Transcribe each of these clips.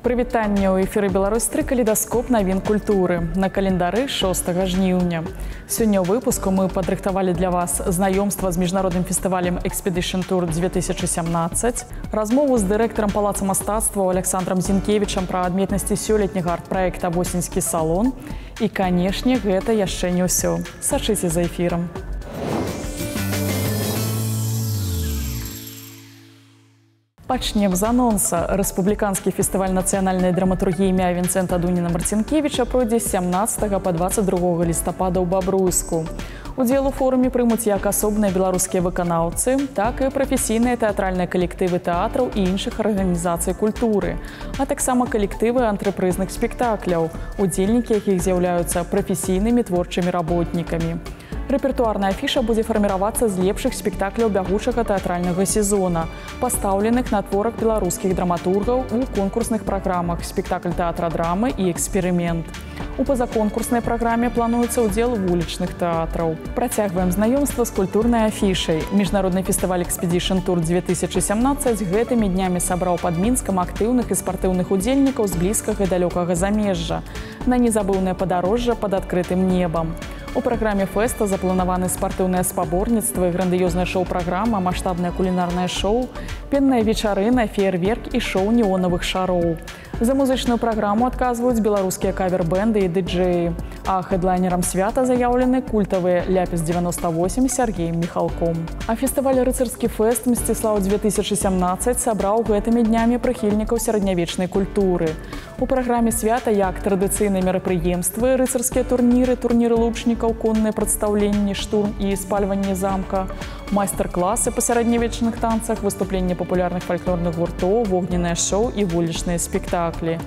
Прывітанне ў эфіры «Беларусь-3» калейдаскоп навін культуры. На календары 6 жніўня. Сёння ў выпуску мы падрыхтавалі для вас знаёмства з міжнародным фестывалем Expedition Tour 2017, размову з дырэктарам Палаца мастацтваў Александром Зінкевічам пра адметнасці сёлетняга арт-праекта «Восеньскі салон». І, канешне, гэта яшчэ не ўсё. Сачыце за эфірам. Пачнем з анонса. Рэспубліканскі фестываль нацыянальнай драматургіі імя Вінцэнта Дуніна-Марцінкевіча пройдзе з 17 па 22 лістапада ў Бабруйску. Удзел у форуме прымуць як асобныя беларускія выканаўцы, так і прафесійныя тэатральныя калектывы тэатраў і іншых арганізацый культуры, а таксама калектывы антрапрызных спектакляў, удзельнікі якіх з'яўляюцца прафесійнымі творчымі работнікамі. Рэпертуарная афіша будзе фарміравацца з лепшых спектакляў бягучага тэатральнага сезона, пастаўленых на творах беларускіх драматургаў у конкурсных праграмах «Спектакль тэатра драмы» і «Эксперымент». У пазаконкурснай праграме плануецца ўдзел вулічных тэатраў. Працягваем знаёмства з культурнай афішай. Міжнародны фестываль Expedition Tour 2017 гэтымі днямі сабраў пад Мінскам актыўных і спартыўных удзельнікаў з блізкага і далёкага замежжа на незабыўнае падарожжа пад адкрытым небам. У праграме фэста запланаваны спартыўныя спаборніцтвы, грандыёзная шоу-праграма, маштабнае кулінарнае шоу, пенная вечарына, феерверк і шоу неонавых шароў. За музычную праграму адказваюць беларускія кавер-бэнды і дыджэі, а хэдлайнерам свята заяўлены культавыя «Ляпіс-98» Сергеем Міхалком. А фестываль «Рыцарскі фэст» «Мсціслаў-2017» сабраў гэтымі днямі прыхільнікаў сярэднявечнай культуры. У праграме свята як традыцыйныя мерапрыемствы, рыцарскія турніры, турніры лучнікаў, конныя прадстаўленні, штурм і спальванне замка, майстар-класы па сярэднявечных танцах, выступленні папулярных фальклорных гуртоў, вогненнае шоу і вулічныя спектаклі.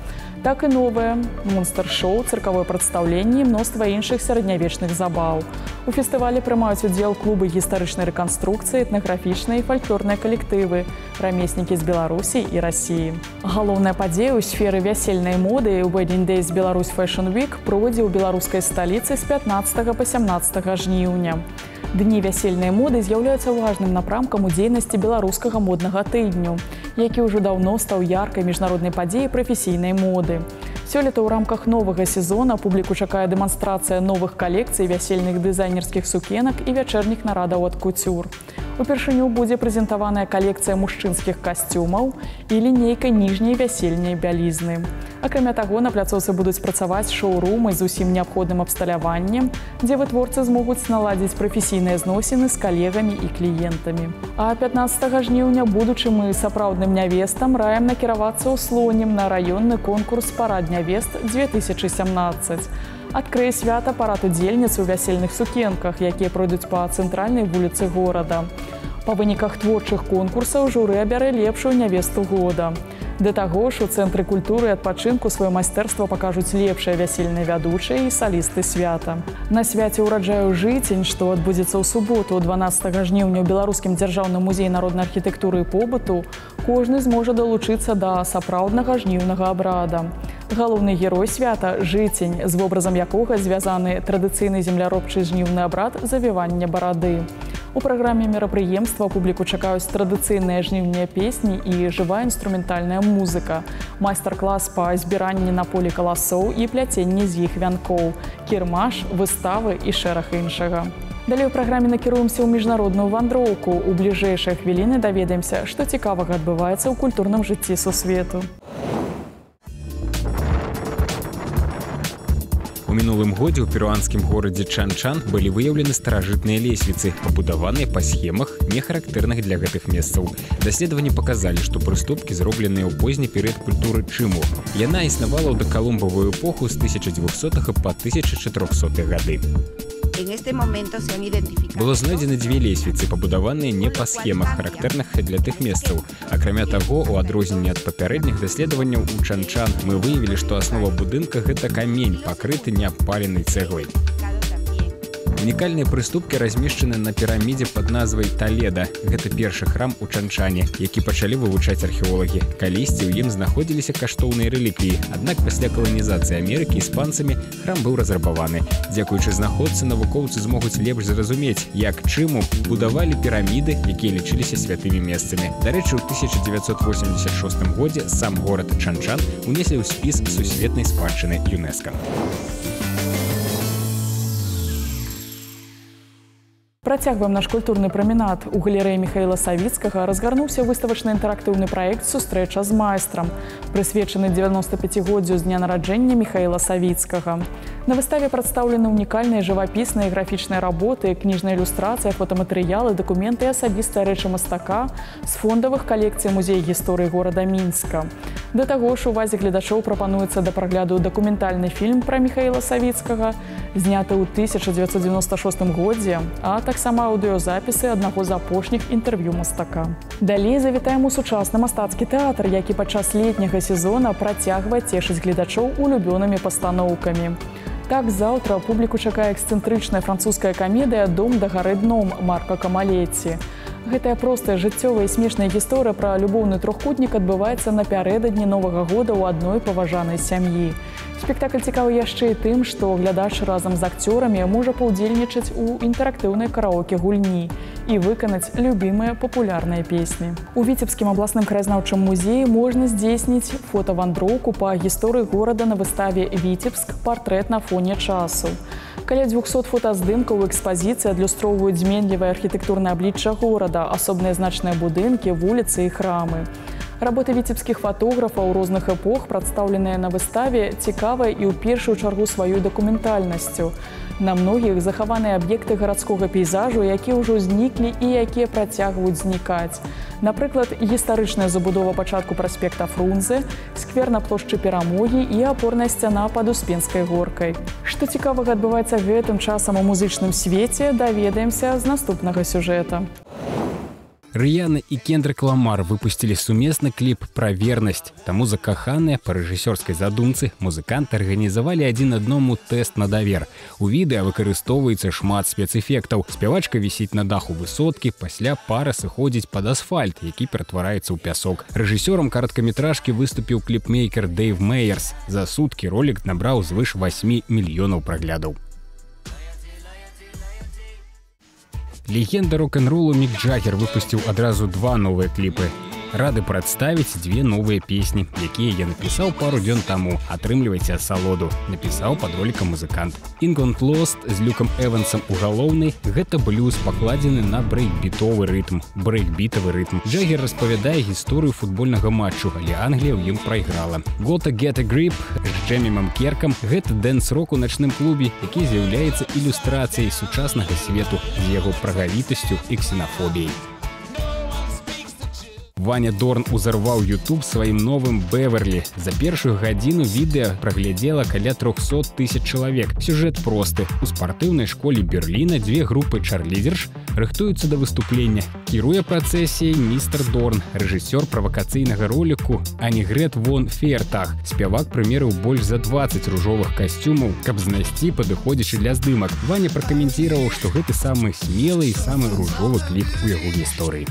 Так і новае монстр-шоу, цыркавое прадстаўленне і мноства іншых сярэднявечных забаў. У фестывалі прымаюць удзел клубы гістарычнай рэканструкцыі, этнаграфічныя і фальклорныя калектывы, рамеснікі з Беларусі і Расіі. Галоўная падзея ў сферы вясельнай моды Wedding Days Belarus Fashion Week пройдзе ў беларускай сталіцы з 15 па 17 жніўня. Дні вясельнай моды з'яўляюцца важным напрамкам у дзейнасці беларускага моднага тыдню, які ўжо даўно стаў яркай міжнароднай падзеяй прафесійнай моды. Сёлета ў рамках новага сезона публіку чакае дэманстрацыя новых калекцый вясельных дызайнерскіх сукенак і вячэрніх нарадаў ад куцюр. Упершыню будзе прэзентаваная калекцыя мужчынскіх касцюмаў і лінейка ніжняй вясельнай бялізны. Акрамя таго, на пляцоўцы будуць працаваць шоурумы з усім неабходным абсталяваннем, дзе вытворцы змогуць наладзіць прафесійныя зносіны з калегамі і кліентамі. А 15 жніўня будучым і сапраўдным нявестам раім накіравацца ў Слонім на раённы конкурс «Парад нявест 2017». Адкрые свята парад удзельніц у вясельных сукенках, якія пройдуць па цэнтральнай вуліцы горада. Па выніках творчых конкурсаў журы абярэ лепшую нявесту года. Да таго ж, у Цэнтры культуры і адпачынку сваё майстэрства пакажуць лепшыя вясельныя вядучыя і салісты свята. На свяце ўраджаю жыцень, што адбудзецца ў суботу, 12 жніўня ў Беларускім дзяржаўным музеі народнай архітэктуры і побыту, кожны зможа далучыцца да сапраўднага жніўнага абрада. Галоўны герой свята – жыцень, з вобразам якога звязаны традыцыйны земляробчы жніўны абрад завівання барады. У праграме мерапрыемства публіку чакаюць традыцыйныя жніўныя песні і жывая інструментальная музыка, майстар-клас па збіранні на полі каласоў і пляценні з іх вянкоў, кірмаш, выставы і шэраг іншага. Далей у праграме накіруемся ў міжнародную вандроўку. У бліжэйшыя хвіліны даведаемся, што цікавага адбываецца ў культурным жыцці сусвету. У мінулым годзе ў перуанскім горадзе Чан-Чан былі выяўлены старажытныя лесвіцы, пабудаваныя па схемах, не характэрных для гэтых месцаў. Даследаванні паказалі, што прыступкі зробленыя ў позні перыяд культуры Чыму. Яна існавала ў дакалумбавую эпоху з 1200 па 1400 гады. Было знойдзены дзве лесвіцы, пабудаваныя не па схемах, характэрных для тых месцаў. Акрамя таго, у адрозненне ад папярэдніх даследаванняў у Чан-Чан мы выявілі, што аснова будынка – гэта камень, пакрыты неабпаленай цэглай. Унікальныя прыступкі размешчаны на пірамідзе пад назвай Таледа. Гэта першы храм у Чанчане, які пачалі вывучаць археолагі. Калісьці ў ім знаходзіліся каштоўныя рэліквіі. Аднак пасля каланізацыі Амерыкі іспанцамі храм быў разрабаваны. Дзякуючы знаходцы, навукоўцы змогуць лепш зразумець, як чыму будавалі піраміды, якія лічыліся святымі месцамі. Дарэчы, у 1986 годзе сам горад Чанчан унеслі ў спіс сусветнай спадчыны ЮНЕСКО. Працягваем наш культурны праменад. У галерэі Міхаіла Савіцкага разгарнуўся выставачны інтэрактыўны праект «Сустрэча з майстрам», прысвечаны 95-годдзю з дня нараджэння Міхаіла Савіцкага. На выставе прадстаўлены унікальныя жывапісныя і графічныя работы, кніжная ілюстрацыя, фотаматэрыялы, дакументы і асабістыя рэчы мастака з фондавых калекцый музея гісторыі горада Мінска. Да таго ж, увазе гледачоў прапануецца да прагляду дакументальны фільм пра Міхаіла Савіцкага, зняты ў 1996 годзе, а таксама аўдыёзапісы аднаго з апошніх інтэрв'ю мастака. Далей завітаем у сучасны мастацкі тэатр, які падчас летняга сезона працягвае цешыць гледачоў улюбёнымі пастаноўкамі. Так, заўтра публіку чакае эксцэнтрычная французская камедыя «Дом да гары дном» Марка Камалетці. Гэтая простая жыццёвая і смешная гісторыя пра любоўны трохкутнік адбываецца напярэдадні Новага года ў адной паважанай сям'і. Спектакль цікавы яшчэ і тым, што глядач разам з акцёрамі можа паўдзельнічаць у інтэрактыўнай караоке-гульні і выканаць любімыя папулярныя песні. У Віцебскім абласным краязнаўчым музеі можна здзейсніць фотавандроўку па гісторыі горада на выставе «Віцебск. Партрэт на фоне часу». Каля 200 фотаздымкаў у экспазіцыі адлюстроўваюць зменлівае архітэктурнае аблічча горада, асобныя значныя будынкі, вуліцы і храмы. Работы віцебскіх фатографаў розных эпох, прадстаўленыя на выставе, цікавыя і ў першую чаргу сваёй дакументальнасцю. На многіх захаваныя аб'екты гарадскога пейзажу, якія ўжо зніклі і якія працягваюць знікаць. Напрыклад, гістарычная забудова пачатку праспекта Фрунзе, сквер на плошчы Перамогі і апорная сцяна пад Успенскай горкай. Што цікавага адбываецца гэтым часам у музычным свеце, даведаемся з наступнага сюжэта. Рыяна і Кендрик Ламар выпусцілі сумесны кліп пра вернасць. Таму закаханыя па рэжысёрскай задумцы музыканты арганізавалі адзін аднаму тэст на давер. У відэа выкарыстоўваецца шмат спецэфектаў. Спявачка вісіць на даху высоткі, пасля пара сыходзіць пад асфальт, які ператвараецца ў пясок. Рэжысёрам кароткаметражкі выступіў кліпмейкер Дэйв Мейерс. За суткі ролік набраў звыш 8 мільёнаў праглядаў. Легенда рок-н-ролу Мік Джаггер выпусціў адразу 2 новыя кліпы. Рады прадставіць 2 новыя песні, якія я напісаў пару дзён таму. Атрымлівайце асалоду, напісаў пад ролікам музыкант. «England Lost» з Люкам Эвансам у галоўнай – гэта блюз, пакладзены на брейкбітовы рытм. Джаггер распавядае гісторыю футбольнага матчу, але Англія ў ім прайграла. «Gotta Get a Grip» з Джэмімам Керкам – гэта дэнс-рок у начным клубе, які з'яўляецца ілюстрацыяй сучаснага свету з яго прагавітасцю і ксенафобіяй. Ваня Дорн узарваў YouTube сваім новым «Беверлі». За першую гадзіну відэа праглядзела каля 300 000 чалавек. Сюжэт просты. У спартыўнай школе Берліна 2 групы чарлідзерш рыхтуюцца да выступлення. Кіруе працэсіяй містер Дорн, рэжысёр правакацыйнага роліку Анігрет вон Феертах. Спявак прымерыў больш за 20 ружовых касцюмаў, каб знайсці падыходзячы для здымак. Ваня пракаментировал, што гэты самы смелы і самы ружовы кліп у яго гісторыі.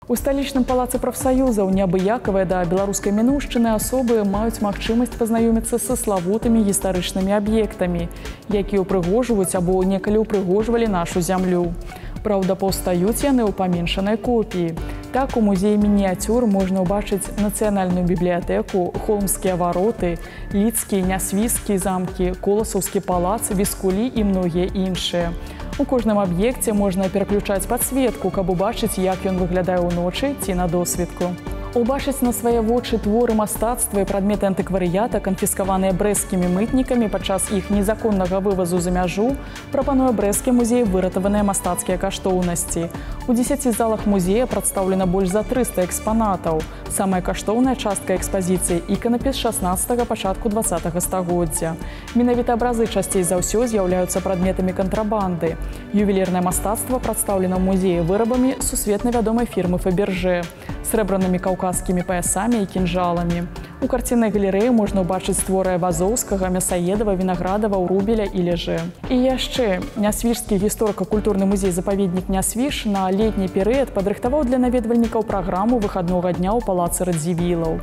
У сталічным палацы прафсаюзаў неабыякавыя да беларускай мінуўшчыны асобы маюць магчымасць пазнаёміцца са славутымі гістарычнымі аб'ектамі, якія ўпрыгожваюць або некалі ўпрыгожвалі нашу зямлю. Праўда, паўстаюць яны ў паменшанай копіі. Так, у музеі мініяцюр можна ўбачыць нацыянальную бібліятэку, холмскія вароты, лідскі, нясвійскі замкі, коласаўскі палац, віскулі і многія іншыя. У кожным аб'екце можна пераключаць падсветку, каб убачыць, як ён выглядае ўночы ці на досвітку. Убачыць на свае вочы творы мастацтва і прадметы антыкварыята, канфіскаваныя брэсцкімі мытнікамі падчас іх незаконнага вывазу за мяжу, прапануе брэсцкі музей выратаваныя мастацкія каштоўнасці. У 10 залах музея прадстаўлена больш за 300 экспанатаў. Самая каштоўная частка экспазіцыі – іканапіс 16-го, пачатку 20-го стагоддзя. Менавіта абразы часцей за ўсё з'яўляюцца прадметамі кантрабанды. Ювелірнае мастацтва прадстаўлена ў музеі вырабамі сусветна вядомай фірмы «Фаберже», срэбранымі каўказскімі паясамі і кінжаламі. У карціннай галерэі можна ўбачыць творы Айвазоўскага, Мясаедава, Вінаградава, Урубеля і Лежэ. І яшчэ Нясвіжскі гісторыка-культурны музей-запаведнік Нясвіж на летні перыяд падрыхтаваў для наведвальнікаў праграму выхаднога дня ў палацы Радзівілаў.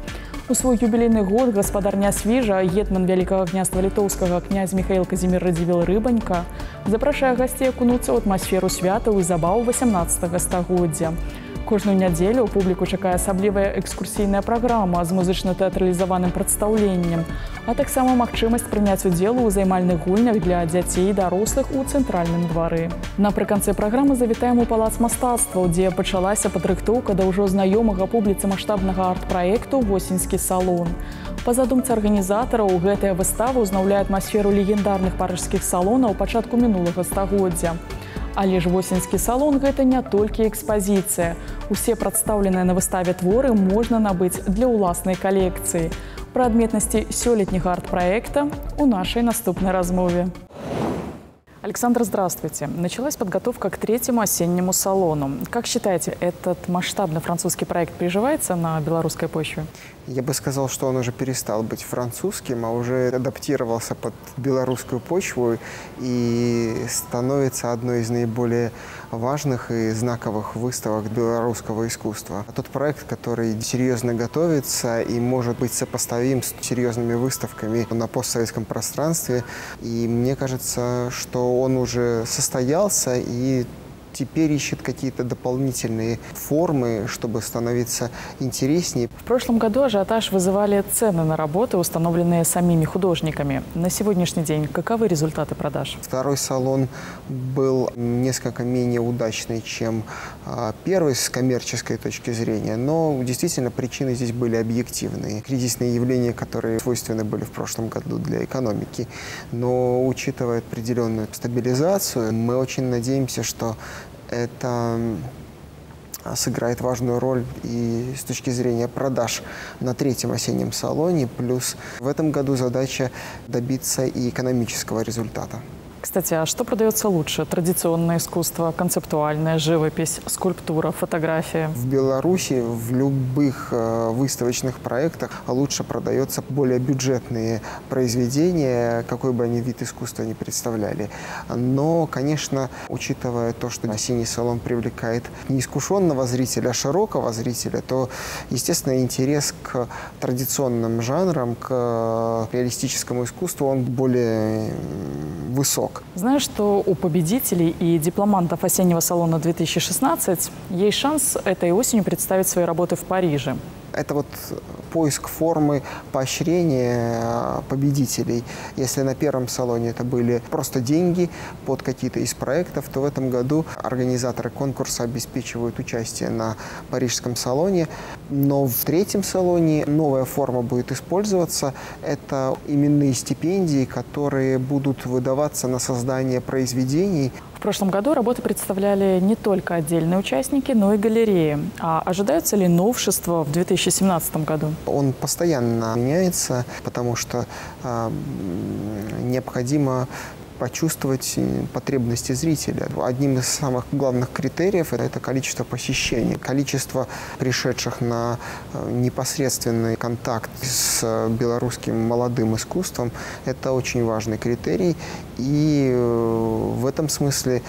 У свой юбілейны год гаспадар Нясвіжа, гетман Вялікага княства літоўскага князь Міхаіл Казімір Радзівіл-Рыбанька, запрашае гасцей акунуцца ў атмасферу святаў і забаў 18-го стагоддзя. Кожную нядзелю публіку чакае асаблівая экскурсійная праграма з музычна-тэатралізаваным прадстаўленнем, а таксама магчымасць прыняць удзел у займальных гульнях для дзяцей і дарослых у цэнтральным двары. Напрыканцы праграмы завітаем у палац мастацтваў, дзе пачалася падрыхтоўка да ўжо знаёмага публіцы маштабнага арт-праекту «Восеньскі салон». Па задумцы арганізатараў, гэтая выстава ўзнаўляе атмасферу легендарных парыжскіх салонаў пачатку мінулага стагоддзя. Але ж «Восеньскі салон» – гэта не толькі экспазіцыя. Усе прадстаўленыя на выставе творы можна набыць для ўласнай калекцыі. Пра адметнасці сёлетняга арт-праекта у нашай наступнай размове. Александр, здравствуйте. Началась подготовка к 3-му осеннему салону. Как считаете, этот масштабный французский проект приживается на белорусской почве? Я бы сказал, что он уже перестал быть французским, а уже адаптировался под белорусскую почву и становится одной из наиболее важных и знаковых выставок белорусского искусства. Тот проект, который серьезно готовится и может быть сопоставим с серьезными выставками на постсоветском пространстве. И мне кажется, что он уже состоялся и теперь ищет какие-то дополнительные формы, чтобы становиться интереснее. В прошлом году ажиотаж вызывали цены на работы, установленные самими художниками. На сегодняшний день каковы результаты продаж? Второй салон был несколько менее удачный, чем первый с коммерческой точки зрения, но действительно причины здесь были объективные. Кризисные явления, которые свойственны были в прошлом году для экономики. Но учитывая определенную стабилизацию, мы очень надеемся, что это сыграет важную роль и с точки зрения продаж на 3-м осеннем салоне. Плюс в этом году задача добиться и экономического результата. Кстати, а что продается лучше? Традиционное искусство, концептуальная живопись, скульптура, фотография? В Беларуси в любых выставочных проектах лучше продается более бюджетные произведения, какой бы они вид искусства ни представляли. Но, конечно, учитывая то, что осенний салон привлекает не искушенного зрителя, а широкого зрителя, то, естественно, интерес к традиционным жанрам, к реалистическому искусству, он более высок. Знаю, что у победителей и дипломантов осеннего салона 2016 есть шанс этой осенью представить свои работы в Париже. Это вот поиск формы поощрения победителей. Если на первом салоне это были просто деньги под какие-то из проектов, то в этом году организаторы конкурса обеспечивают участие на парижском салоне. Но в 3-м салоне новая форма будет использоваться. Это именные стипендии, которые будут выдаваться на создание произведений. В прошлом году работы представляли не только отдельные участники, но и галереи. А ожидаются ли новшества в 2017 году? Он постоянно меняется, потому что необходимо почувствовать потребности зрителя. Одним из самых главных критериев – это количество посещений. Количество пришедших на непосредственный контакт с белорусским молодым искусством – это очень важный критерий. И в этом смысле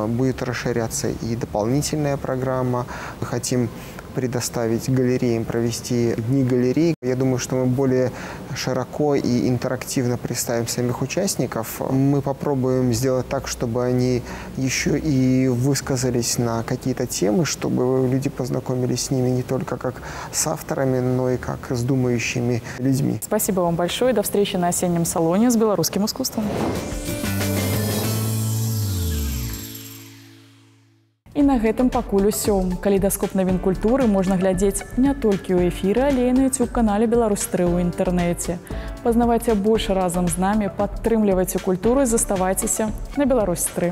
будет расширяться и дополнительная программа. Мы хотим предоставить галереям провести дни галерей. Я думаю, что мы более широко и интерактивно представим самих участников. Мы попробуем сделать так, чтобы они еще и высказались на какие-то темы, чтобы люди познакомились с ними не только как с авторами, но и как с думающими людьми. Спасибо вам большое. До встречи на осеннем салоне с белорусским искусством. И на на гэтым пакуль усё. Калейдаскоп навін культуры можна глядзець не толькі ў эфіры, але і на YouTube-канале Беларусь-3 ў інтэрнэце. Пазнавайце больш разам з намі, падтрымлівайце культуру і заставайцеся на Беларусь-3.